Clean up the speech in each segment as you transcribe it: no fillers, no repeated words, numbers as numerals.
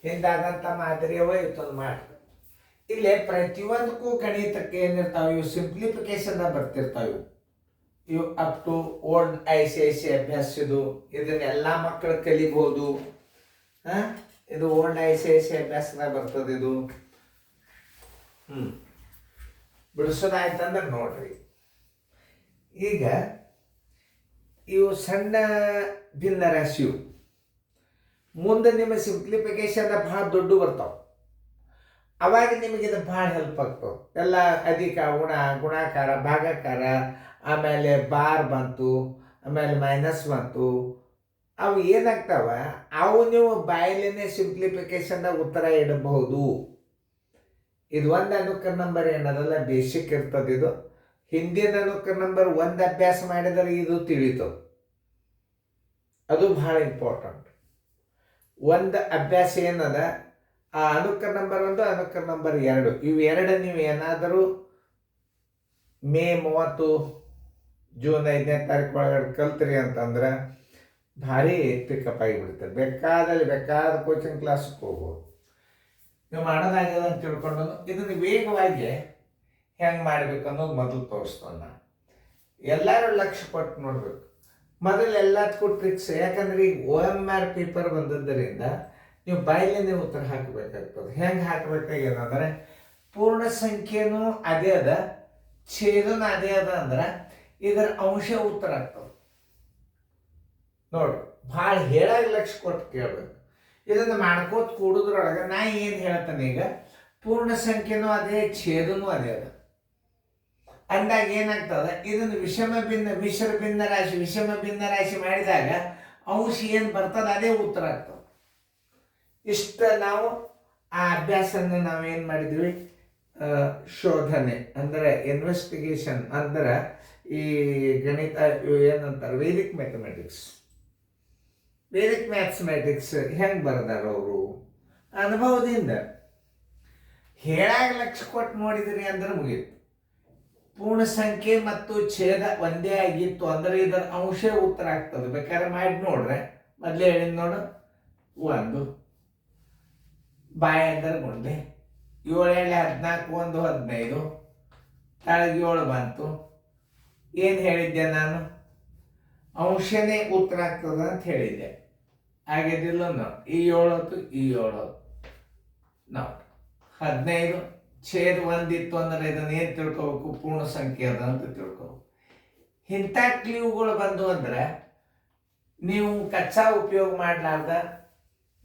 ಹಿಂದಾದಂಥ ಮಾದರಿಯವ ಇವತ್ತೊಂದು ಮಾಡಿ ಇಲ್ಲೇ ಪ್ರತಿಯೊಂದಕ್ಕೂ ಗಣಿತಕ್ಕೆ ಏನಿರ್ತಾವೆ ಇವು ಸಿಂಪ್ಲಿಫಿಕೇಶನ್ ಬರ್ತಿರ್ತಾವೆ ಇವು ಅಪ್ ಟು ಓಲ್ಡ್ ICIC ಅಭ್ಯಾಸ ಇದನ್ನೆಲ್ಲ ಮಕ್ಕಳು ಕಲಿಬಹುದು. ಇದು ಓಲ್ಡ್ ICIC ಅಭ್ಯಾಸದಾಗ ಬರ್ತದೆ. ಇದು ಬಿಡಿಸೋದಾಯ್ತಂದ್ರೆ ನೋಡ್ರಿ, ಈಗ ಇವು ಸಣ್ಣ ಭಿನ್ನರಾಶಿಯು ಮುಂದೆ ನಿಮ್ಮ ಸಿಂಪ್ಲಿಫಿಕೇಶನ್ ಭಾಳ ದೊಡ್ಡ ಬರ್ತಾವೆ. ಅವಾಗ ನಿಮಗೆ ಇದು ಭಾಳ ಹೆಲ್ಪ್ ಆಗ್ತವೆ. ಎಲ್ಲ ಅಧಿಕ ಗುಣಾಕಾರ ಭಾಗಾಕಾರ, ಆಮೇಲೆ ಬಾರ್ ಬಂತು, ಆಮೇಲೆ ಮೈನಸ್ ಬಂತು. ಅವು ಏನಾಗ್ತಾವ, ಅವು ನೀವು ಬಾಯಲ್ಲೇ ಸಿಂಪ್ಲಿಫಿಕೇಶನ್ದಾಗ ಉತ್ತರ ಇಡಬಹುದು. ಇದು ಒಂದು ಅನುಕರ ನಂಬರ್ ಏನದಲ್ಲ ಬೇಸಿಕ್ ಇರ್ತದೆ. ಇದು ಹಿಂದಿನ ಅನುಕರ ನಂಬರ್ ಒಂದು ಅಭ್ಯಾಸ ಮಾಡಿದರೆ ಇದು ತಿಳಿತು. ಅದು ಭಾಳ ಇಂಪಾರ್ಟೆಂಟ್. ಒಂದು ಅಭ್ಯಾಸ ಏನದ, ಆ ಅನುಕರ ನಂಬರ್ 1 ಅನುಕರ ನಂಬರ್ 2 ಇವು ಎರಡು ನೀವು ಏನಾದರೂ ಮೇ 30 ಜೂನ್ 5ನೇ ತಾರೀಕು ಒಳಗಡೆ ಕಲ್ತ್ರಿ ಅಂತಂದ್ರೆ ಭಾರಿ ಪಿಕಪ್ ಆಗಿಬಿಡ್ತಾರೆ. ಬೇಕಾದ ಕೋಚಿಂಗ್ ಕ್ಲಾಸ್ಗೆ ಹೋಗ್ಬೋದು. ನೀವು ಮಾಡೋದಾಗಿದೆ ಅಂತ ತಿಳ್ಕೊಂಡು ಇದನ್ನು ವೇಗವಾಗಿ ಹೆಂಗೆ ಮಾಡಬೇಕು ಅನ್ನೋದು ಮೊದಲು ತೋರಿಸ್ತಾನೆ ನಾನು. ಎಲ್ಲರೂ ಲಕ್ಷ್ಯ ಕೊಟ್ಟು ನೋಡಬೇಕು. ಮೊದಲು ಎಲ್ಲದಕ್ಕೂ ಟ್ರಿಕ್ಸ್, ಯಾಕಂದ್ರೆ ಈಗ OMR ಪೇಪರ್ ಬಂದದ್ದರಿಂದ ನೀವು ಬಾಯಿಲೇ ಉತ್ತರ ಹಾಕಬೇಕಾಗ್ತದೆ. ಹೆಂಗೆ ಹಾಕಬೇಕಾಗ್ಯದಂದ್ರೆ ಪೂರ್ಣ ಸಂಖ್ಯೆನೂ ಅದೇ ಅದ, ಛೇದನೂ ಅದೇ ಅದ ಅಂದ್ರೆ ಇದರ ಅಂಶ ಉತ್ತರ ಆಗ್ತದೆ. ನೋಡ್ರಿ, ಭಾಳ ಹೇಳಾಗ ಲಕ್ಷ್ಯ ಕೊಟ್ಟು ಕೇಳಬೇಕು. ಇದನ್ನು ಮಾಡ್ಕೋತ ಕೂಡೋದ್ರೊಳಗೆ ನಾ ಏನು ಹೇಳ್ತಾನೆ, ಈಗ ಪೂರ್ಣ ಸಂಖ್ಯೆನೂ ಅದೇ ಛೇದನೂ ಅದೇ ಅದ ಅಂದಾಗ ಏನಾಗ್ತದೆ, ಇದನ್ನು ಮಿಶ್ರ ಭಿನ್ನ ರಾಶಿ ಮಾಡಿದಾಗ ಅಂಶ ಏನು ಬರ್ತದೆ ಅದೇ ಉತ್ತರ ಆಗ್ತದೆ. ಇಷ್ಟ ನಾವು ಆ ಅಭ್ಯಾಸನ ನಾವೇನು ಮಾಡಿದ್ವಿ, ಶೋಧನೆ ಅಂದರೆ ಇನ್ವೆಸ್ಟಿಗೇಷನ್ ಅಂದ್ರೆ ಈ ಗಣಿತ ಏನಂತಾರೆ ವೇದಿಕ್ ಮ್ಯಾಥಮೆಟಿಕ್ಸ್ ಹೆಂಗೆ ಬರ್ದಾರ ಅವರು ಅನುಭವದಿಂದ. ಹೇಳಾಗ ಲಕ್ಷ್ಯ ಕೊಟ್ಟು ನೋಡಿದ್ರಿ ಅಂದ್ರೆ ಮುಗೀತು. ಪೂರ್ಣ ಸಂಖ್ಯೆ ಮತ್ತು ಛೇದ ಒಂದೇ ಆಗಿತ್ತು ಅಂದ್ರೆ ಇದರ ಅಂಶ ಉತ್ತರ ಆಗ್ತದೆ. ಬೇಕಾದ್ರೆ ಮಾಡಿ ನೋಡ್ರೆ, ಮೊದಲೇ ಹೇಳಿದ್ ನೋಡು, 1 ಬಾಯ ಅಂದ್ರೆ ಗುಂಡೆ, 7 14 1 15 ತಾಳಗೆ 7 ಬಂತು. ಏನು ಹೇಳಿದ್ದೆ ನಾನು, ಅಂಶನೇ ಉತ್ತರ ಆಗ್ತದ ಅಂತ ಹೇಳಿದ್ದೆ. ಆಗಿದ್ದಿಲ್ಲ ನೋಡಿ, ಈ 7 ಈ 7 ನೋಡಿ 15 ಛೇದ 1 ಇತ್ತು ಅಂದ್ರೆ ಇದನ್ನ ಏನು ತಿಳ್ಕೊಬೇಕು, ಪೂರ್ಣ ಸಂಖ್ಯೆ ಅದ ಅಂತ ತಿಳ್ಕೊಬೇಕು. ಇಂಥ ಕ್ಲೀವ್ಗಳು ಬಂದು ಅಂದ್ರೆ ನೀವು ಕಚ್ಚಾ ಉಪಯೋಗ ಮಾಡಲಾರ್ದ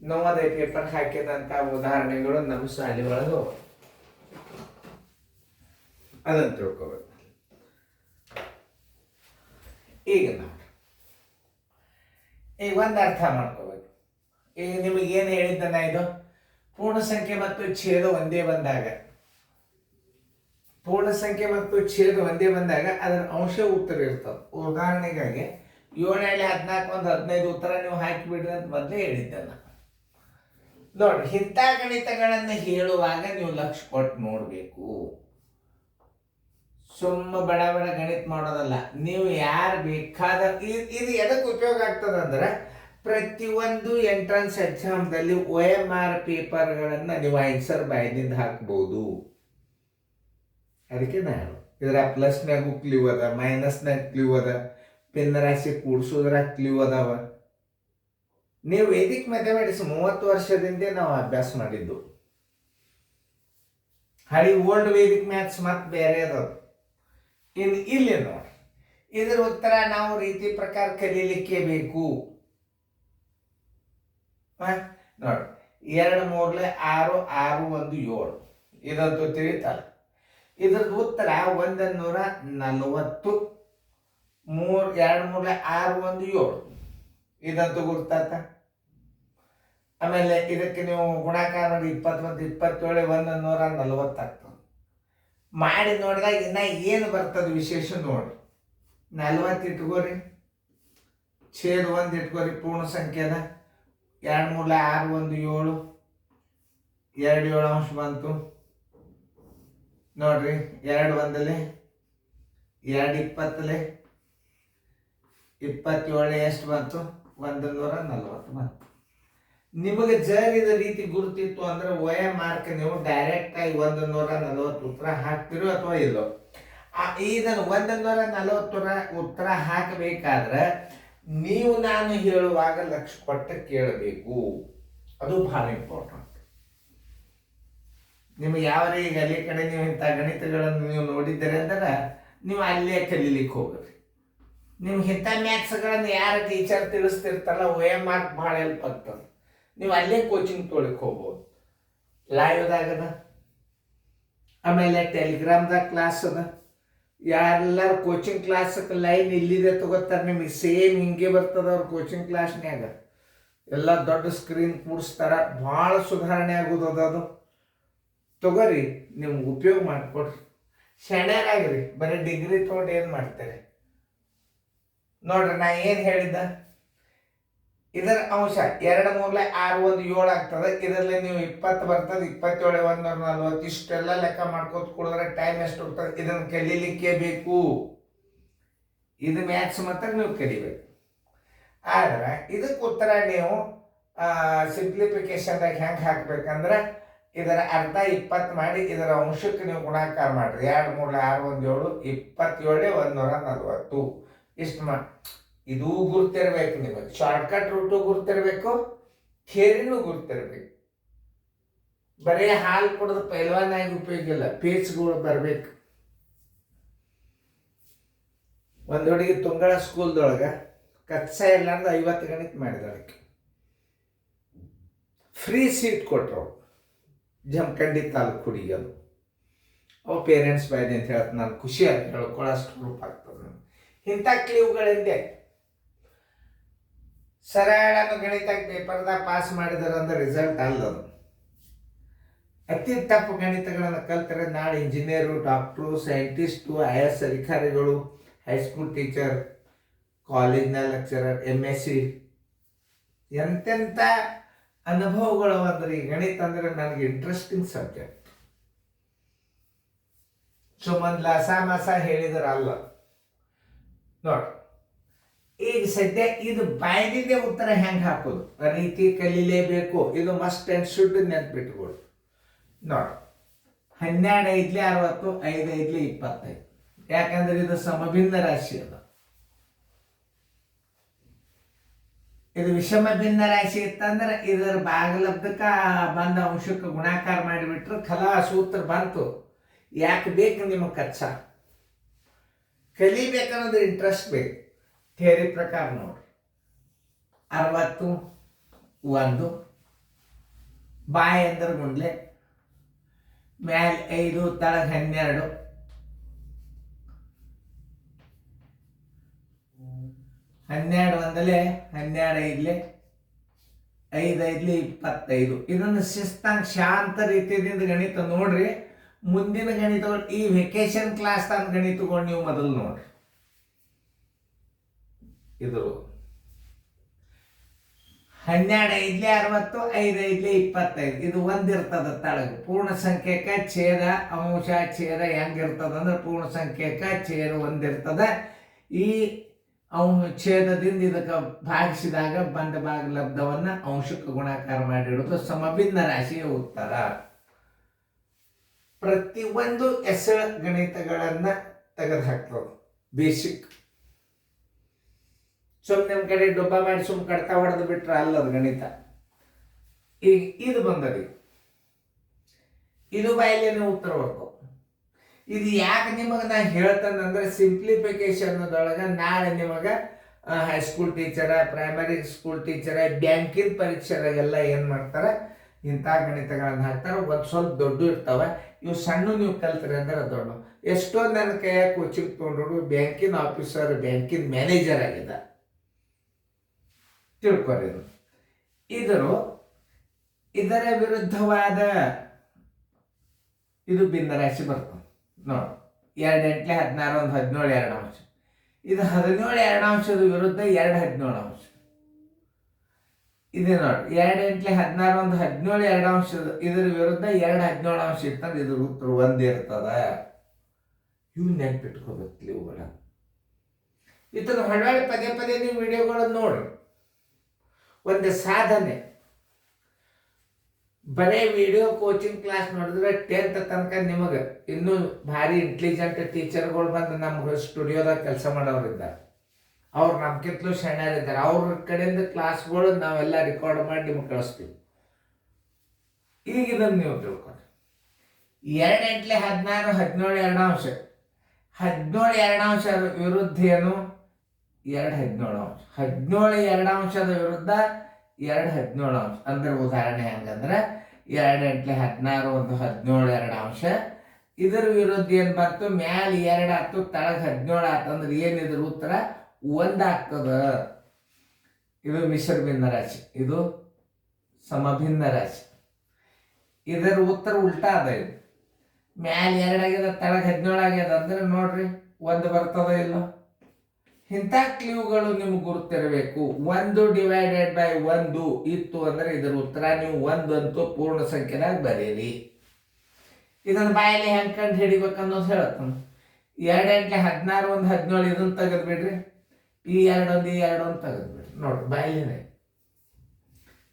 ನವೋದಯ ಪೇಪರ್ ಹಾಕಿದಂಥ ಉದಾಹರಣೆಗಳು ನಮ್ಮ ಶಾಲೆ ಒಳಗೆ ಅದನ್ನು ತಿಳ್ಕೊಬೇಕು. ಈಗ ಒಂದು ಅರ್ಥ ಮಾಡ್ಕೋಬೇಕು. ಈಗ ನಿಮಗೇನು ಹೇಳಿದ್ದನ, ಇದು ಪೂರ್ಣ ಸಂಖ್ಯೆ ಮತ್ತು ಛೇದ ಒಂದೇ ಬಂದಾಗ ಅದರ ಅಂಶ ಉತ್ತರ ಇರ್ತದೆ. ಉದಾಹರಣೆಗಾಗಿ 7 14 1 15 ಉತ್ತರ ನೀವು ಹಾಕಿಬಿಡ್ರಿ ಅಂತ ಮೊದಲೇ ಹೇಳಿದ್ದೆ ನಾನು. ನೋಡ್ರಿ, ಇಂಥ ಗಣಿತಗಳನ್ನು ಹೇಳುವಾಗ ನೀವು ಲಕ್ಷ್ಯ ಕೊಟ್ಟು ನೋಡಬೇಕು. ಸುಮ್ಮ ಬಡ ಗಣಿತ ಮಾಡೋದಲ್ಲ. ನೀವು ಯಾರು ಬೇಕಾದ ಇದು ಎದಕ್ಕೆ ಉಪಯೋಗ ಆಗ್ತದಂದ್ರೆ ಪ್ರತಿಯೊಂದು ಎಂಟ್ರನ್ಸ್ ಎಕ್ಸಾಮ್ದಲ್ಲಿ OMR ಪೇಪರ್ಗಳನ್ನು ನೀವು ಆನ್ಸರ್ ಬಾಯದಿಂದ ಹಾಕ್ಬೋದು. ಅದಕ್ಕೆ ನಾನು ಇದರ ಪ್ಲಸ್ನಾಗೂ ಕ್ಲೀವ್ ಅದ, ಮೈನಸ್ನಾಗ ಕ್ಲೀವ್ ಅದ, ಭಿನ್ನರಾಶಿ ಕೂಡಿಸೋದ್ರಾಗ ಕ್ಲೀವ್ ಅದಾವ. ನೀವು ವೇದಿಕ್ ಮ್ಯಾಥಮೆಟಿಕ್ಸ್ 30 ವರ್ಷದಿಂದ ನಾವು ಅಭ್ಯಾಸ ಮಾಡಿದ್ದು. ಹಳಿ ಓಲ್ಡ್ ವೇದಿಕ್ ಮ್ಯಾಥ್ಸ್ ಮತ್ತೆ ಬೇರೆ ಅದಾವ. ಇಲ್ಲಿ ನೋಡಿ, ಇದರ ಉತ್ತರ ನಾವು ರೀತಿ ಪ್ರಕಾರ ಕಲೀಲಿಕ್ಕೆ ಬೇಕು. ನೋಡಿ, 2 3 6 6 1 7 ಇದಂತೂ ತಿಳಿತಲ್ಲ. ಇದ್ರದ್ದು ಉತ್ತರ 140. 2 3 6 1 7 ಇದಂತೂ ಗೊತ್ತಾತ. ಆಮೇಲೆ ಇದಕ್ಕೆ ನೀವು ಗುಣಾಕಾರ ನೋಡಿ, 20 27 140 ಆಗ್ತದೆ. ಮಾಡಿ ನೋಡಿದಾಗ ಇನ್ನ ಏನು ಬರ್ತದೆ ವಿಶೇಷ ನೋಡಿ, 40 ಇಟ್ಕೋರಿ, ಛೇದ 1 ಇಟ್ಕೋರಿ, ಪೂರ್ಣ ಸಂಖ್ಯೆದ 2 3 6 1 7 2 7 ಅಂಶ ಬಂತು ನೋಡ್ರಿ. 2 1 2 20 27 ಎಷ್ಟು ಬಂತು, 140 ಬಂತು. ನಿಮಗೆ ಜರಿದ ರೀತಿ ಗುರುತಿತ್ತು ಅಂದ್ರೆ ಒಯ ಮಾರ್ಕ್ ನೀವು ಡೈರೆಕ್ಟ್ ಆಗಿ 140 ಉತ್ತರ ಹಾಕ್ತಿರೋ ಅಥವಾ ಇಲ್ಲೋ. ಇದನ್ನು 140 ಉತ್ತರ ಹಾಕಬೇಕಾದ್ರೆ ನೀವು ನಾನು ಹೇಳುವಾಗ ಲಕ್ಷ ಕೊಟ್ಟು ಕೇಳಬೇಕು. ಅದು ಬಹಳ ಇಂಪಾರ್ಟೆಂಟ್. ನಿಮಗೆ ಯಾವ ಈಗ ಅಲ್ಲಿ ಕಡೆ ನೀವು ಇಂಥ ಗಣಿತಗಳನ್ನು ನೀವು ನೋಡಿದ್ದೀರಿ ಅಂದ್ರೆ ನೀವು ಅಲ್ಲೇ ಕಲೀಲಿಕ್ಕೆ ಹೋಗ್ರಿ. ನಿಮ್ಗೆ ಇಂಥ ಮ್ಯಾಥ್ಸ್ಗಳನ್ನು ಯಾರು ಟೀಚರ್ ತಿಳಿಸ್ತಿರ್ತಾರಲ್ಲ ಒಯ ಮಾರ್ಕ್ ಭಾಳ ಹೆಲ್ಪ್ ಆಗ್ತದೆ. ನೀವು ಅಲ್ಲೇ ಕೋಚಿಂಗ್ ತೊಗೊಳಕ್ಕೆ ಹೋಗ್ಬೋದು. ಲೈವ್ದಾಗದ, ಆಮೇಲೆ ಟೆಲಿಗ್ರಾಮ್ದಾಗ ಕ್ಲಾಸ್ ಅದ. ಯಾರೆಲ್ಲರೂ ಕೋಚಿಂಗ್ ಕ್ಲಾಸಕ್ಕೆ ಲೈನ್ ಇಲ್ಲಿದೆ ತಗೋತಾರೆ, ನಿಮಗೆ ಸೇಮ್ ಹಿಂಗೆ ಬರ್ತದೆ ಅವ್ರ ಕೋಚಿಂಗ್ ಕ್ಲಾಸ್ನ್ಯಾಗ. ಎಲ್ಲ ದೊಡ್ಡ ಸ್ಕ್ರೀನ್ ಕೂಡಿಸ್ತಾರ, ಭಾಳ ಸುಧಾರಣೆ ಆಗೋದು ಅದು. ತಗೋರಿ, ನಿಮ್ಗೆ ಉಪಯೋಗ ಮಾಡಿಕೊಡ್ರಿ. ಶಾಣ್ಯರಾಗ್ರಿ, ಬರೀ ಡಿಗ್ರಿ ತೊಗೊಂಡು ಏನು ಮಾಡ್ತಾರೆ ನೋಡ್ರಿ. ನಾ ಏನು ಹೇಳಿದ್ದ, ಇದರ ಅಂಶ 2 3 6 1 7 ಆಗ್ತದೆ. ಇದರಲ್ಲಿ ನೀವು 20 ಬರ್ತದೆ, 27 140 ಇಷ್ಟೆಲ್ಲ ಲೆಕ್ಕ ಮಾಡ್ಕೋತ ಕುಡಿದ್ರೆ ಟೈಮ್ ಎಷ್ಟು ಹೋಗ್ತದೆ. ಇದನ್ನು ಕಲೀಲಿಕ್ಕೆ ಬೇಕು. ಇದು ಮ್ಯಾಥ್ಸ್ ಮಾತ್ರ ನೀವು ಕಲಿಬೇಕು. ಆದ್ರೆ ಇದಕ್ಕೆ ಉತ್ತರ ನೀವು ಸಿಂಪ್ಲಿಫಿಕೇಶನ್ದಾಗ ಹೆಂಗೆ ಹಾಕ್ಬೇಕಂದ್ರೆ ಇದರ ಅರ್ಧ 20 ಮಾಡಿ ಇದರ ಅಂಶಕ್ಕೆ ನೀವು ಗುಣಾಕಾರ ಮಾಡ್ರಿ. 2 3 6 1 7 27 140 ಇಷ್ಟು ಮಾಡಿ. ಇದೂ ಗುರ್ತಿರ್ಬೇಕು. ನಿಮಗೆ ಶಾರ್ಟ್ಕಟ್ ರೂಟು ಗುರ್ತಿರ್ಬೇಕು, ಥಿಯರಿನೂ ಗುರ್ತಿರ್ಬೇಕು. ಬರೀ ಹಾಲು ಕುಡಿದು ಪೈಲ್ವಾನಾಗಿ ಉಪಯೋಗ ಇಲ್ಲ, ಪೇಜ್ಗಳು ಬರಬೇಕು. ಒಂದು ಹುಡುಗಿ ತುಂಗಳ ಸ್ಕೂಲ್ದೊಳಗೆ ಕಚ್ಚಾ ಇಲ್ಲಾಂದ್ರೆ 50 ಗಣಿತ ಮಾಡಿದಳಕ್ಕೆ ಫ್ರೀ ಸೀಟ್ ಕೊಟ್ಟರು. ಜಮಖಂಡಿ ತಾಲೂಕು ಹುಡುಗಿ ಅದು. ಅವು ಪೇರೆಂಟ್ಸ್ ಬಾಯ್ದೆ ಅಂತ ಹೇಳ್ತ ನಾನು ಖುಷಿಯಾಗಿ ಹೇಳ್ಕೊಳ್ಳೋಷ್ಟು ಗ್ರೂಪ್ ಆಗ್ತದೆ. ಇಂಥ ಕ್ಲೀವ್ಗಳಿಂದೆ ಸರಳನ್ನು ಗಣಿತ ಪೇಪರ್ದಾಗ ಪಾಸ್ ಮಾಡಿದಾರಂದ್ರೆ ರಿಸಲ್ಟ್ ಅಲ್ಲದು. ಅತಿ ತಪ್ಪು ಗಣಿತಗಳನ್ನು ಕಲ್ತರೆ ನಾಳೆ ಇಂಜಿನಿಯರು, ಡಾಕ್ಟ್ರು, ಸೈಂಟಿಸ್ಟು, IAS ಅಧಿಕಾರಿಗಳು, ಹೈಸ್ಕೂಲ್ ಟೀಚರ್, ಕಾಲೇಜ್ನ ಲೆಕ್ಚರರ್, MSc ಎಂತೆಂಥ ಅನುಭವಗಳು ಅಂದ್ರೆ ಈ ಗಣಿತ ಅಂದ್ರೆ ನನಗೆ ಇಂಟ್ರೆಸ್ಟಿಂಗ್ ಸಬ್ಜೆಕ್ಟ್. ಸುಮ್ಮನೆ ಲಸ ಮಸ ಹೇಳಿದ್ರಲ್ಲ ನೋಡ್ರಿ. ಈಗ ಸದ್ಯ ಇದು ಬಾಯ್ದಿದೆ ಉತ್ತರ ಹೆಂಗೆ ಹಾಕೋದು, ರೀತಿ ಕಲೀಲೇಬೇಕು. ಇದು ಮಸ್ಟ್ ಆ್ಯಂಡ್ ಶುಡ್ ನೆನ್ಪಿಟ್ಕೊಳ್ರಿ. ನೋಡಿ, 12 5 60, 5 5 25. ಯಾಕಂದ್ರೆ ಇದು ಸಮಭಿನ್ನ ರಾಶಿ ಅದ. ಇದು ವಿಷಮ ಭಿನ್ನ ರಾಶಿ ಇತ್ತಂದ್ರೆ ಇದರ ಭಾಗಲಬ್ಧಕ್ಕ ಬಂದ ಅಂಶಕ್ಕೆ ಗುಣಾಕಾರ ಮಾಡಿಬಿಟ್ರು ಖಲಾ ಸೂತ್ರ ಬಂತು. ಯಾಕೆ ಬೇಕು ನಿಮಗೆ ಕಚ್ಚಾ ಕಲಿಬೇಕನ್ನೋದು ಇಂಟ್ರೆಸ್ಟ್ ಬೇಕು. ಥಿಯರಿ ಪ್ರಕಾರ ನೋಡ್ರಿ, 60 1 ಬಾಯ್ ಅಂದ್ರೆ ಮುಂದೆ ಮ್ಯಾಲ 5 ತಳಗ 12 12 ಒಂದಲೇ 12 5 5 5 25. ಇದನ್ನು ಶಿಸ್ತಂಗ ಶಾಂತ ರೀತಿಯಿಂದ ಗಣಿತ ನೋಡ್ರಿ. ಮುಂದಿನ ಗಣಿತಗಳು ಈ ವೆಕೇಶನ್ ಕ್ಲಾಸ್ ತನ್ನ ಗಣಿತಗಳು ನೀವು ಮೊದಲು ನೋಡ್ರಿ. ಇದು 12 5 60, 5 5 25. ಇದು ಒಂದಿರ್ತದ ತಳಗ. ಪೂರ್ಣ ಸಂಖ್ಯೆಕ ಛೇದ ಅಂಶ ಛೇದ ಹೆಂಗಿರ್ತದಂದ್ರೆ ಪೂರ್ಣ ಸಂಖ್ಯೆಕ ಛೇದ ಒಂದಿರ್ತದ. ಈ ಛೇದದಿಂದ ಇದಕ್ಕೆ ಭಾಗಿಸಿದಾಗ ಬಂದ ಭಾಗಲಬ್ಧವನ್ನ ಅಂಶಕ್ಕೆ ಗುಣಾಕಾರ ಮಾಡಿಡುವುದು ಸಮಭಿನ್ನ ರಾಶಿಯ ಉತ್ತರ. ಪ್ರತಿಯೊಂದು ಎಸಳ ಗಣಿತಗಳನ್ನ ತೆಗೆದು ಹಾಕ್ತದೆ. ಬೇಸಿಕ್ ಸುಮ್ಮನೆ ನಿಮ್ಮ ಕಡೆ ಡೊಬ್ಬ ಮಾಡಿ ಸುಮ್ಮನೆ ಕಡ್ತಾ ಹೊಡೆದು ಬಿಟ್ರೆ ಅಲ್ಲದು ಗಣಿತ. ಈಗ ಇದು ಬಂದದಿ, ಇದು ಬಾಯಲ್ಲಿ ಉತ್ತರ ಬರ್ತದೆ. ಇದು ಯಾಕೆ ನಿಮಗೆ ನಾ ಹೇಳ್ತೇನೆಂದ್ರೆ ಸಿಂಪ್ಲಿಫಿಕೇಶನ್ದೊಳಗೆ ನಾಳೆ ನಿಮಗೆ high school teacher, primary school teacher, ಬ್ಯಾಂಕಿನ ಪರೀಕ್ಷೆದಾಗೆಲ್ಲ ಏನು ಮಾಡ್ತಾರೆ, ಇಂಥ ಗಣಿತಗಳನ್ನು ಹಾಕ್ತಾರೆ. ಒಂದು ಸ್ವಲ್ಪ ದೊಡ್ಡ ಇರ್ತವೆ. ಇವು ಸಣ್ಣ ನೀವು ಕಲ್ತ್ರಿ ಅಂದ್ರೆ ದೊಡ್ಡ. ಎಷ್ಟೋ ನನ್ನ ಕೈಯಾಗ ಕೋಚಿಂಗ್ ತೊಗೊಂಡ್ರು ಬ್ಯಾಂಕಿನ ಆಫೀಸರ್, ಬ್ಯಾಂಕಿನ ಮ್ಯಾನೇಜರ್ ಆಗಿದೆ. ತಿಳ್ಕೊರಿ. ಇದರ ವಿರುದ್ಧವಾದ ಇದು ಭಿನ್ನ ರಾಶಿ ಬರ್ತದೆ ನೋಡಿ. 2 8 16 1 17 2 ಅಂಶ. ಇದು 17 2 ಅಂಶದ ವಿರುದ್ಧ 2 17 ಅಂಶ. ಇದೆ ನೋಡಿ, 2 8 16 1 17 2 ಅಂಶದ ಇದರ ವಿರುದ್ಧ 2 17 ಅಂಶ ಇರ್ತದೆ. ಇದ್ರ ಉತ್ತರ ಒಂದೇ ಇರ್ತದ. ಇವು ನೆನ್ಪಿಟ್ಕೋಬೇಕು ಇವುಗಳ. ಇದನ್ನು ಹೊಳ್ಳಿ ಪದೇ ಪದೇ ನೀವು ವಿಡಿಯೋಗಳನ್ನು ನೋಡ್ರಿ. ಒಂದು ಸಾಧನೆ ಬರೀ ವಿಡಿಯೋ ಕೋಚಿಂಗ್ ಕ್ಲಾಸ್ ನೋಡಿದ್ರೆ 10th ತನಕ ನಿಮಗೆ ಇನ್ನೂ ಭಾರಿ ಇಂಟೆಲಿಜೆಂಟ್ ಟೀಚರ್ಗಳು ಬಂದು ನಮ್ಮ ಸ್ಟುಡಿಯೋದಾಗ ಕೆಲಸ ಮಾಡೋರಿದ್ದಾರೆ. ಅವ್ರು ನಮ್ಗಿಂತಲೂ ಸಣ್ಣರಿದ್ದಾರೆ. ಅವ್ರ ಕಡೆಯಿಂದ ಕ್ಲಾಸ್ಗಳು ನಾವೆಲ್ಲ ರೆಕಾರ್ಡ್ ಮಾಡಿ ನಿಮ್ಗೆ ಕಳಿಸ್ತೀವಿ. ಈಗ ಇದನ್ನು ನೀವು ತಿಳ್ಕೊಂಡು 2 × 16 17 ಎರಡಾಂಶ 17 ಎರಡಾಂಶ ವಿರುದ್ಧ ಏನು 2 17 ಅಂಶ 17 ಎರಡಾಂಶದ ವಿರುದ್ಧ 2 17 ಅಂಶ. ಅಂದ್ರೆ ಉದಾಹರಣೆ ಹೆಂಗಂದ್ರೆ 2 × 16 ಒಂದು 17 ಎರಡಾಂಶ. ಇದರ ವಿರುದ್ಧ ಏನು ಬಂತು, ಮ್ಯಾಲ 2 ಆಯ್ತು, ತಳಗ 17 ಆಯ್ತು. ಅಂದ್ರೆ ಏನಿದ್ರ ಉತ್ತರ 1 ಆಗ್ತದ. ಇದು ಮಿಶ್ರ ಭಿನ್ನ ರಾಶಿ, ಇದು ಸಮಭಿನ್ನ ರಾಶಿ. ಇದರ ಉತ್ತರ ಉಲ್ಟಾ ಅದ. ಇದು ಮ್ಯಾಲ 2 ಆಗ್ಯದ, ತಳಗ 17 ಆಗ್ಯದ. ಅಂದ್ರೆ ನೋಡ್ರಿ 1 ಬರ್ತದ ಇಲ್ಲ. ಇಂಥ ಕ್ಲೂಗಳು ನಿಮ್ಗೆ ಗುರುತಿರಬೇಕು. 1 / 1 ಇತ್ತು ಅಂದ್ರೆ ಇದರ ಉತ್ತರ ನೀವು 1 ಅಂತೂ ಪೂರ್ಣ ಸಂಖ್ಯೆದಾಗ ಬರೀರಿ. ಇದನ್ನು ಬಾಯಲ್ಲಿ ಹೆಂಗೆ ಕಂಡು ಹಿಡಿಬೇಕನ್ನೋದು ಹೇಳ್ತಾನೆ. 2 × 16 ಒಂದು 17 ಇದನ್ನು ತೆಗೆದ್ಬಿಡ್ರಿ. ಈ 2 ಒಂದು ಈ 2 ಒಂದು ತೆಗೆದ್ಬಿಡ್ರಿ. ನೋಡ್ರಿ ಬಾಯಲ್ಲಿನೇ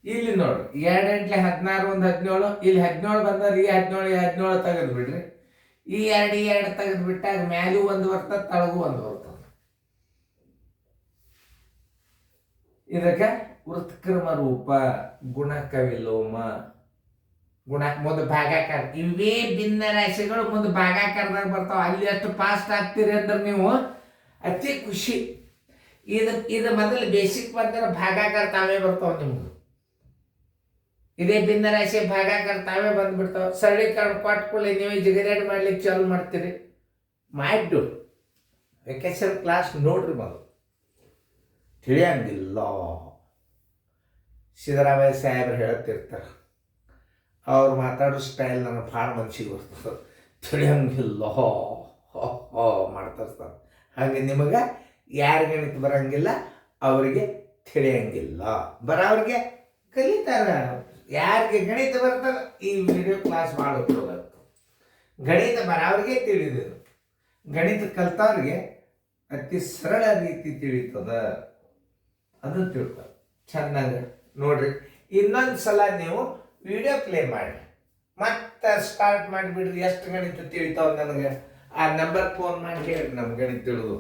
ಇಲ್ಲಿ ನೋಡ್ರಿ 2 × 16 ಒಂದು 17, ಇಲ್ಲಿ 17 ಬಂದ್ರೆ ಈ 17 ತೆಗೆದ್ಬಿಡ್ರಿ. ಈ 2 ತೆಗೆದ್ಬಿಟ್ಟಾಗ ಮ್ಯಾಲೂ 1 ಬರ್ತದೆ, ತಳಗೂ 1 ಬರ್ತದೆ. ಇದಕ್ಕೆ ಉತ್ಕ್ರಮ ರೂಪ, ಗುಣಕ ವಿಲೋಮ, ಗುಣ ಮುಂದೆ ಭಾಗಾಕಾರ. ಇವೇ ಭಿನ್ನ ರಾಶಿಗಳು ಮುಂದೆ ಭಾಗಾಕಾರದಾಗ ಬರ್ತಾವ. ಅಲ್ಲಿ ಎಷ್ಟು ಫಾಸ್ಟ್ ಆಗ್ತೀರಿ ಅಂದ್ರೆ ನೀವು ಅತಿ ಖುಷಿ. ಇದು ಮೊದಲು ಬೇಸಿಕ್ ಬಂದ್ರೆ ಭಾಗಾಕಾರ ತಾವೇ ಬರ್ತಾವ ನಿಮ್ಗೆ. ಇದೇ ಭಿನ್ನ ರಾಶಿ ಭಾಗಾಕಾರ ತಾವೇ ಬಂದ್ಬಿಡ್ತಾವ. ಸರಳೀಕರಣ ಕೊಟ್ಕೊಳ್ಳಿ, ನೀವೇ ಜಿಗದಾಡಿ ಮಾಡ್ಲಿಕ್ಕೆ ಚಾಲು ಮಾಡ್ತೀರಿ. ಮಾಡಿ ವೆಕೇಶನ್ ಕ್ಲಾಸ್ ನೋಡ್ರಿ. ಮೊದಲು ತಿಳಿಯಂಗಿಲ್ಲ. ಸಿದ್ದರಾಮಯ್ಯ ಸಾಹೇಬ್ರು ಹೇಳ್ತಿರ್ತಾರೆ, ಅವ್ರು ಮಾತಾಡೋ ಸ್ಟೈಲ್ ನನ್ನ ಭಾಳ ಮನ್ಸಿಗೆ ಬರ್ತದೆ. ತಿಳಿಯಂಗಿಲ್ಲ ಮಾಡ್ತಿರ್ತಾರೆ. ಹಾಗೆ ನಿಮಗೆ ಯಾರು ಗಣಿತ ಬರೋಂಗಿಲ್ಲ ಅವರಿಗೆ ತಿಳಿಯಂಗಿಲ್ಲ, ಬರೋವ್ರಿಗೆ ಕಲಿತಾರೆ. ಯಾರಿಗೆ ಗಣಿತ ಬರ್ತದೆ ಈ ವಿಡಿಯೋ ಕ್ಲಾಸ್ ಭಾಳ ಉಪಯೋಗ ಆಗ್ತದೆ. ಗಣಿತ ಬರೋವ್ರಿಗೆ ತಿಳಿದಿದೆ, ಗಣಿತ ಕಲ್ತವ್ರಿಗೆ ಅತಿ ಸರಳ ರೀತಿ ತಿಳಿತದ. ಅದನ್ನು ತಿಳ್ಕೊ ಚೆನ್ನಾಗಿ ನೋಡ್ರಿ. ಇನ್ನೊಂದು ಸಲ ನೀವು ವಿಡಿಯೋ ಪ್ಲೇ ಮಾಡಿ ಮತ್ತೆ ಸ್ಟಾರ್ಟ್ ಮಾಡಿಬಿಡ್ರಿ. ಎಷ್ಟು ಗಣಿತ ತಿಳಿತಾವ ನನಗೆ ಆ ನಂಬರ್ ಫೋನ್ ಮಾಡಿ ಹೇಳಿ, ನಮ್ಗೆ ಗಣಿತ ತಿಳಿದು